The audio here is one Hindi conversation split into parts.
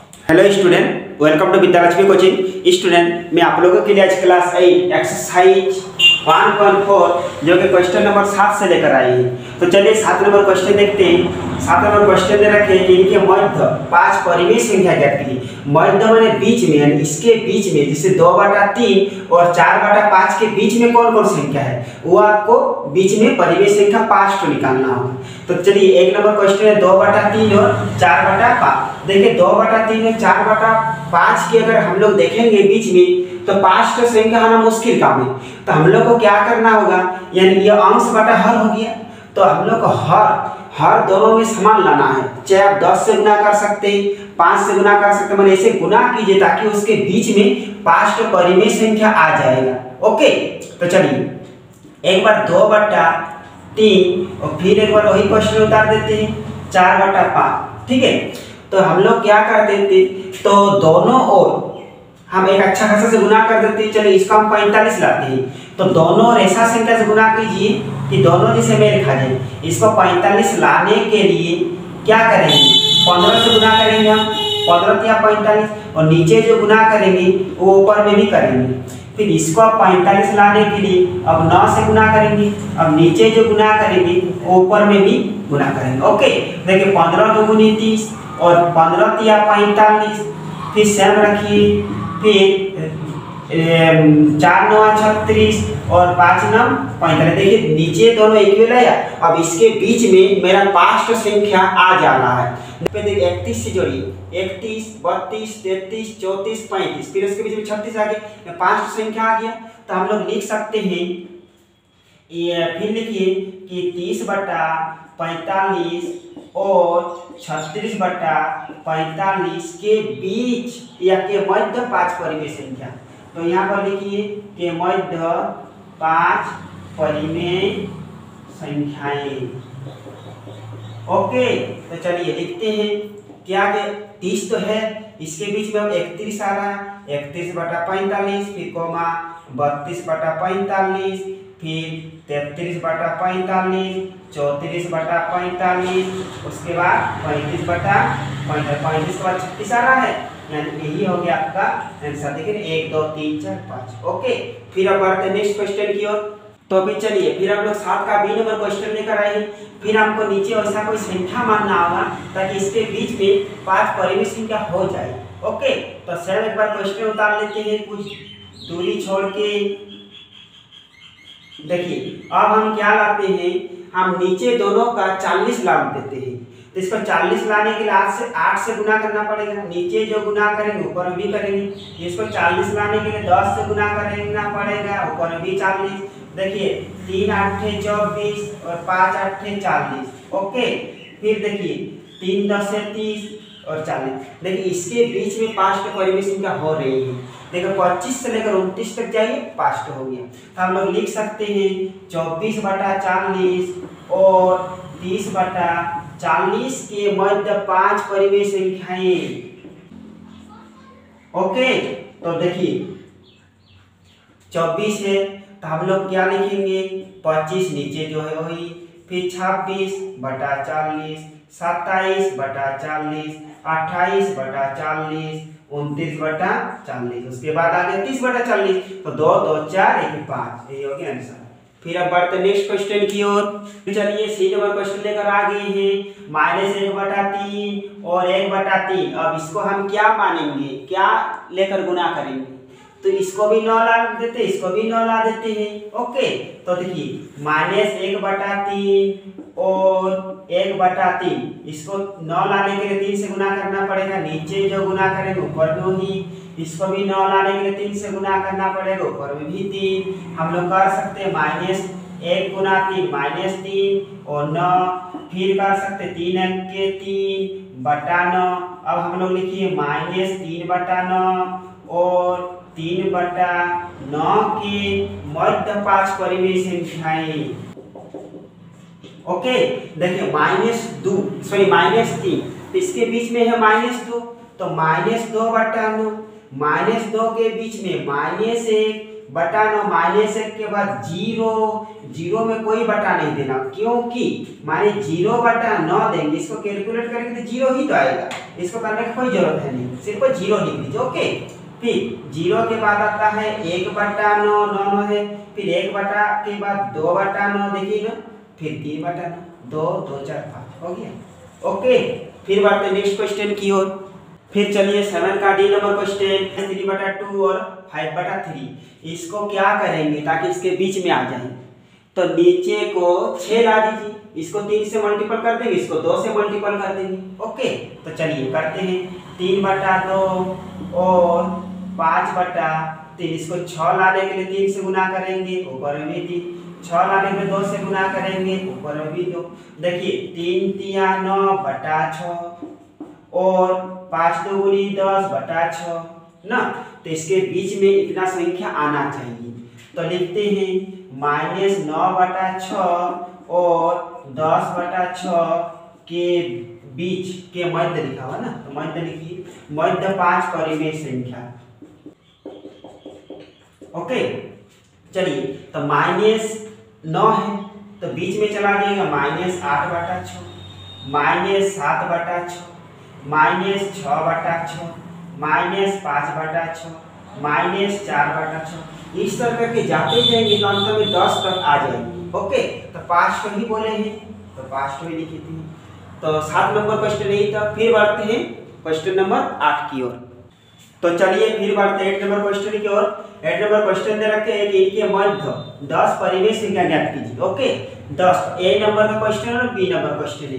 Hello student, welcome to Vidyalakshmi coaching. Student, मैं आप लोगों के लिए आज क्लास 8 एक्सरसाइज 1.4 जो कि क्वेश्चन नंबर 7 से लेकर आई है। तो चलिए 7 नंबर क्वेश्चन देखते हैं। 7 नंबर क्वेश्चन दे रखे कि इनके मध्य 5 परिमेय संख्या ज्ञात कीजिए। मध्य माने बीच में, यानी इसके बीच में, जैसे 2/3 और 4/5 के बीच में कौन कौन संख्या है वो आपको बीच में परिमेय संख्या 5 को निकालना होगा। तो चलिए एक नंबर क्वेश्चन है 2/3 और 4/5। देखिए 2/3 और 4/5 की अगर हम लोग देखेंगे बीच में तो 5 का संख्या आना मुश्किल काम है। तो हम लोग को क्या करना होगा, यानी ये अंश बटा हर हो गया। तो हम लोग को हर दोनों में समान लाना है। चाहे आप 10 से गुना कर सकते हैं, 5 से गुना कर सकते हैं, मैंने ऐसे गुना कीजिए ताकि उसके बीच में 5 का परिमेय संख्या आ जाएगा। ओके, तो चलिए एक बार 2/3 और फिर एक बार वही क्वेश्चन उतार देते हैं 4/5। ठीक है, तो हम लोग क्या कर देते, तो दोनों ओर हम एक अच्छा खासा से गुना कर देते हैं। चलिए इसको हम 45 लाते हैं। तो दोनों ओर ऐसा संख्या से गुना कीजिए कि दोनों जैसे मेल खा जाए। इसको 45 लाने के लिए क्या करेंगे, 15 से गुना करेंगे हम, 15 या 45, और नीचे जो गुना करेंगे वो ऊपर में भी करेंगे। फिर इसको आप 45 लाने के लिए अब 9 से गुना करेंगे, अब नीचे जो गुना करेंगे वो ऊपर में भी गुना करेंगे। ओके, देखिए 15 दूनी 30 और 15 या 45, फिर सेम रखिए, फिर 4 9 36 और 5 9 45। देखिए नीचे दोनों इक्वल है। अब इसके बीच में मेरा 5 संख्या आ जाना है। देखिए 31 से जोड़िए, 31 32 33 34 35, फिर इसके बीच में 36 आ गया, 5 संख्या आ गया। तो हम लोग लिख सकते हैं, ये फिर लिखिए कि 30/45 और 36/45 के बीच या के मध्य 5 परिमेय संख्या। तो यहाँ पर लिखिए के मध्य 5 परिमेय संख्याएं। ओके, तो चलिए लिखते हैं क्या के 30 तो है, इसके बीच में अब 31 आ रहा है, 31/45, फिर कोमा 32/45, फिर 33/45, 34/45, उसके बाद 35/45 के बाद 36 आ रहा है। यानी यही हो गया आपका आंसर। देखिए 1 2 3 4 5। ओके, फिर अब बढ़ते नेक्स्ट क्वेश्चन की ओर। तो अभी चलिए फिर हम लोग 7 का बी नंबर क्वेश्चन लेकर आए हैं। फिर हमको नीचे ऐसा कोई संख्या मानना होगा ताकि इसके बीच में 5 परिमेय संख्या हो जाए। ओके, तो सेम एक बार क्वेश्चन उतार लेते हैं कुछ दूरी छोड़ के। देखिए अब हम क्या लाते हैं, हम नीचे दोनों का 40 लाभ देते हैं। तो इसको 40 लाने के लिए 8 से गुना करना पड़ेगा। नीचे जो गुना करेंगे ऊपर भी करेंगे। इसको 40 लाने के लिए 10 से गुना करना पड़ेगा, ऊपर भी 40। देखिए 3 8 24 और 5 8 40। ओके, फिर देखिए 3 10 30 और 40। देखिए इसके बीच में 5 का परिमेय संख्या हो रही है। देखो 25 से लेकर 29 तक जाइए, 5 हो गया। तो हम लोग लिख सकते हैं 24/40 और 30/40 के मध्य 5 परिमेय संख्याएं। ओके, तो देखिए 24 है तो हम लोग क्या लिखेंगे, 25 नीचे जो है वही, फिर 26/40, 27/40, 28/40, 29/40, उसके बाद आ गया 30/40। तो 2 2 4 1 5, यही हो गया आंसर। फिर अब बढ़ते नेक्स्ट क्वेश्चन की ओर। चलिए सी नंबर क्वेश्चन लेकर आ गए हैं -1/3 और 1/3। अब इसको हम क्या मानेंगे, क्या लेकर गुना करेंगे, तो इसको भी 9 ला देते, इसको भी 9 ला देते हैं। ओके, तो देखिए -1/3 और 1/3, इसको 9 लाने के लिए 3 से गुना करना पड़ेगा। नीचे जो गुना करेंगे ऊपर में ही, इसको भी 9 लाने के लिए 3 से गुना करना पड़ेगा, ऊपर में भी 3। हम लोग कर सकते हैं -1 गुना 3 -3 और 9, फिर कर सकते 3 1 के 3/9। अब हम लोग लिखिए -3/9 और 3/9 के मध्य 5 परिमेय संख्याएं। ओके, देखिए -3, तो इसके बीच में है -2, तो -2/9, -2 के बीच में -1 बटा 9 माइनस 1 के बाद 0, 0 में कोई बटा नहीं देना, क्योंकि माने 0 बटा 9 देंगे, इसको कैलकुलेट करेंगे तो 0 ही तो आएगा, इसको करने की कोई जरूरत है नहीं, सिर्फ 0 लिख दीजिए। ओके, फिर 0 के बाद आता है 1 बटा 9, 9 है, फिर 1 बटा के बाद 2 बटा 9 देखिए ना, फिर 3 बटा 9, 2 2 4 5 हो गया। ओके, फिर बढ़ते हैं नेक्स्ट क्वेश्चन की ओर। फिर चलिए 7 का डी नंबर क्वेश्चन 3 बटा 2 और 5 बटा 3, इसको क्या करेंगे ताकि इसके बीच में आ जाए, तो नीचे को 6 ला दीजिए, इसको 3 से मल्टीपल कर देंगे, इसको 2 से मल्टीपल कर देंगे। ओके, तो चलिए करते हैं 3 बटा 2 और 5 बटा 3, इसको 6 लाने के लिए 3 से गुना करेंगे, ऊपर में भी 3, 6 लाने के लिए 2 से गुना करेंगे, ऊपर में भी 2। देखिए 3 तिया 9 बटा 6 और 5 दूनी 10 बटा 6 ना, तो इसके बीच में इतना संख्या आना चाहिए, तो लिखते हैं -9 बटा 6 और 10 बटा 6 के बीच के मध्य लिखा हुआ ना, तो मध्य लिखिए, मध्य 5 परिमेय संख्या। ओके, चलिए तो -9 है तो बीच में चला जाएगा -8 बटा 6, -7 बटा 6, -6 बटा 6, -5 बटा 6, -4 बटा 6, इस तरह करके जाते जाएंगे तो अंत में 10 तक आ जाएंगे। ओके, तो 5 तो ही बोले हैं तो 5 तो ही लिखे थे, तो 7 नंबर क्वेश्चन यही था। फिर बढ़ते हैं क्वेश्चन नंबर 8 की ओर। तो चलिए फिर बढ़ते हैं 8 नंबर क्वेश्चन की ओर। 8 नंबर क्वेश्चन दे रखे हैं कि इनके मध्य 10 परिमेय संख्या ज्ञात कीजिए। ओके, 10 ए नंबर का क्वेश्चन और बी नंबर क्वेश्चन है।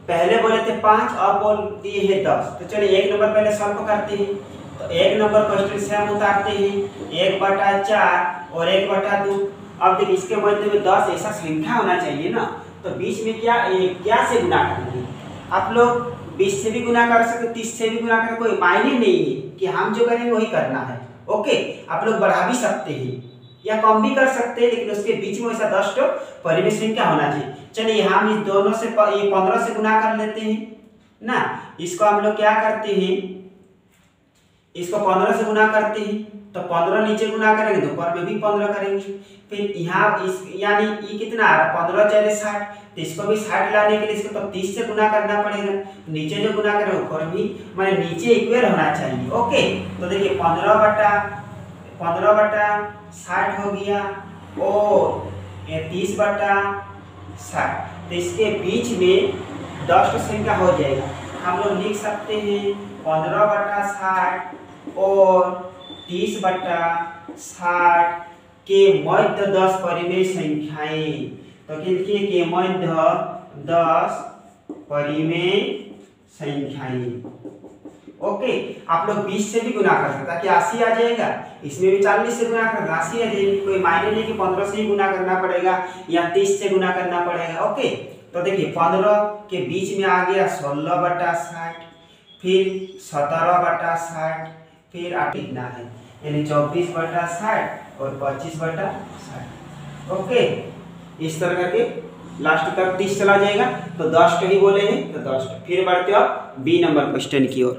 पहले बोले थे 5, अब बोल दिए हैं 10, तो चलिए 1 नंबर पहले सॉल्व करते हैं। तो 1 नंबर क्वेश्चन से हम उतारते हैं 1 बटा 4 और 1 बटा 2। अब देखिए इसके मध्य में 10 ऐसा संख्या होना चाहिए ना, तो बीच में क्या से गुना करेंगे, आप लोग 20 से भी गुना कर सकते, 30 से भी गुना कर, कोई मायने नहीं है कि हम जो करेंगे वही करना है। ओके, आप लोग बढ़ा भी सकते हैं या कम भी कर सकते हैं, लेकिन उसके बीच में ऐसा 10 परिमेय संख्या होना चाहिए। चलिए हम इस दोनों से 15 से गुना कर लेते हैं ना, इसको हम लोग क्या करते हैं, इसको 15 से गुना करते हैं, तो 15 नीचे गुना करेंगे तो ऊपर में भी 15 करेंगे। फिर यहाँ इस यानी ये कितना आ रहा, 15 4 60, तो इसको भी 60 लाने के लिए इसको तो 30 से गुना करना पड़ेगा, नीचे जो गुना करें ऊपर भी माने नीचे इक्वल होना चाहिए। ओके, तो देखिए 15 बटा 60 हो गया और 30 बटा 60, तो इसके बीच में 10 संख्या हो जाएगा। हम लोग लिख सकते हैं 15 बटा 60 और 30 बटा 60 के मध्य 10 परिमेय संख्याएं, तो लिखिए के मध्य 10 परिमेय संख्याएं। ओके, आप लोग 20 से भी गुना कर सकते हैं कि 80 आ जाएगा, इसमें भी 40 से गुना कर 80 आ जाएगी, कोई मायने नहीं कि 15 से ही गुना करना पड़ेगा या 30 से गुना करना पड़ेगा। ओके, तो देखिए 15 के बीच में आ गया 16 बटा 60, फिर 17 बटा 60, फिर 8 लिखना है यानी 24 बटा 60 और 25 बटा 60। ओके, इस तरह करके लास्ट तक 30 चला जाएगा, तो 10 ही बोले हैं तो 10। फिर बढ़ते हो बी नंबर क्वेश्चन की ओर।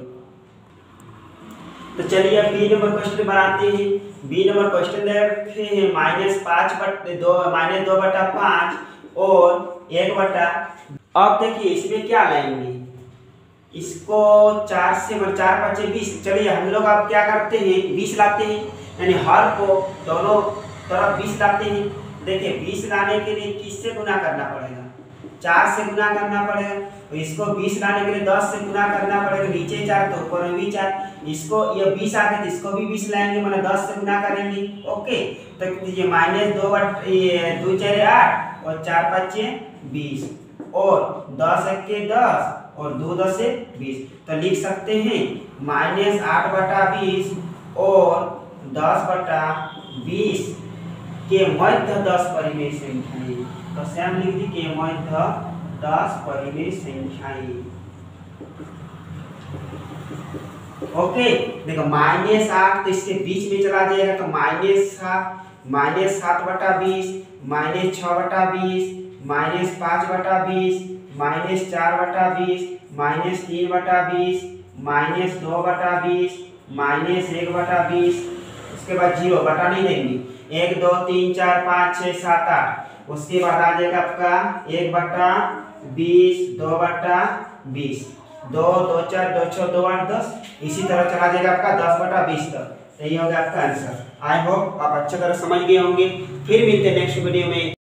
तो चलिए अब बी नंबर क्वेश्चन बनाते हैं। बी नंबर क्वेश्चन दे रखे हैं -2 बटा 5 और 1 बटा। अब देखिए इसमें क्या लाएंगे, इसको 4 से 4 5 20। चलिए हम लोग अब क्या करते हैं 20 लाते हैं, यानी हर को दोनों तरफ 20 लाते हैं। देखिए 20 लाने के लिए किससे गुना करना पड़ेगा, 4 से गुना करना पड़ेगा, तो इसको 20 लाने के लिए 10 से गुना करना पड़ेगा, नीचे 4 तो ऊपर में भी 4, इसको ये 20 आ गए तो इसको भी 20 लाएंगे, मतलब 10 से गुना करेंगे। ओके, तो ये -2 बटा 2 4 8 और 4 5 20 और 10 1 के 10 और 2 10 से 20, तो लिख सकते हैं -8 बटा 20 और 10 बटा 20 के मध्य 10 परिमेय संख्याएं। तो सेम लिख दी के मध्य 10 परिमेय संख्याएं। ओके, देखो -8 तो इसके बीच में चला जाएगा, तो -7 बटा 20, -6 बटा 20, -5 बटा 20, -4 बटा 20, -3 बटा 20, -2 बटा 20, -1 बटा 20, उसके बाद 0 बटा नहीं देंगे 1 2 3 4 5 6 7 8 उसके बाद आ जाएगा आपका 1 बटा 20 2 बटा 20 2 2 4 2 6 2 8 10 इसी तरह चला जाएगा आपका 10 बटा 20 तक। तो ये होगा आपका आंसर। आई होप आप अच्छी तरह समझ गए होंगे। फिर मिलते हैं नेक्स्ट वीडियो में।